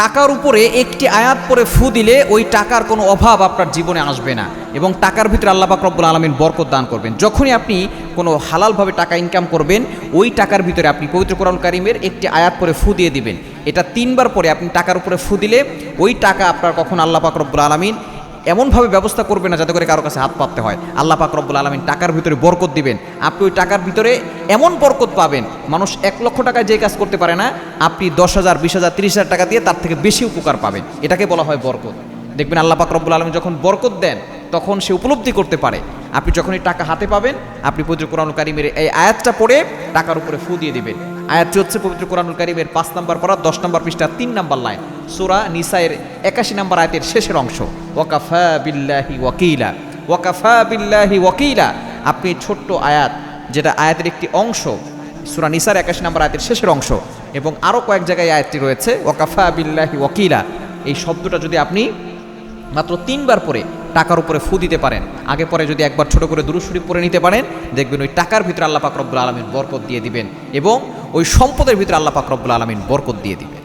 টাকার উপরে একটি আয়াত পড়ে ফু দিলে ওই টাকার কোনো অভাব আপনার জীবনে আসবে না এবং টাকার ভিতরে আল্লাহ পাক রব্বুল আলামিন বরকত দান করবেন। যখনই আপনি কোনো হালালভাবে টাকা ইনকাম করবেন, ওই টাকার ভিতরে আপনি পবিত্র কোরআন কারীমের একটি আয়াত পড়ে ফু দিয়ে দিবেন। এটা 3 বার পরে আপনি টাকার উপরে ফু দিলে ওই টাকা আপনার কখন আল্লাহ পাক রব্বুল আলামিন এমনভাবে ব্যবস্থা করবে না যাতে করে কারো কাছে হাত পাততে হয়। আল্লাহ পাক রব্বুল আলামিন টাকার ভিতরে বরকত দিবেন। আপনি ওই টাকার ভিতরে এমন বরকত পাবেন, মানুষ 1 লক্ষ টাকায় যে কাজ করতে পারে না, আপনি 10,000, 20,000, 30,000 টাকা দিয়ে তার থেকে বেশি উপকার পাবেন। এটাকে বলা হয় বরকত। দেখবেন আল্লাহ পাক রব্বুল আলামিন যখন বরকত দেন তখন সে উপলব্ধি করতে পারে। আপনি যখনই টাকা হাতে পাবেন, আপনি পবিত্র কোরআনুল কারীমের এই আয়াতটা পড়ে টাকার উপরে ফু দিয়ে দিবেন। আয়াতটি হচ্ছে পবিত্র কোরআনুল কারীমের 5 নম্বর পারা 10 নম্বর পৃষ্ঠা 3 নম্বর লাইন, সূরা নিসায়ের 81 নম্বর আয়াতের শেষের অংশ, ওয়াকাফা বিল্লাহি ওয়াকিলা। ওয়াকাফা বিল্লাহি ওয়াকিলা। আপনি ছোট্ট আয়াত, যেটা আয়াতের একটি অংশ, সূরা নিসার 81 নম্বর আয়াতের শেষের অংশ, এবং আরও কয়েক জায়গায় আয়াতটি রয়েছে ওয়াকাফা বিল্লাহি ওয়াকিলা। এই শব্দটা যদি আপনি মাত্র 3 বার পরে টাকার উপরে ফু দিতে পারেন, আগে পরে যদি একবার ছোট করে দুরূদ শরীফ পড়ে নিতে পারেন, দেখবেন ওই টাকার ভিতরে আল্লাহ পাক রব্বুল আলামিন বরকত দিয়ে দিবেন এবং ওই সম্পদের ভিতরে আল্লাহ পাক রব্বুল আলামিন বরকত দিয়ে দিবেন।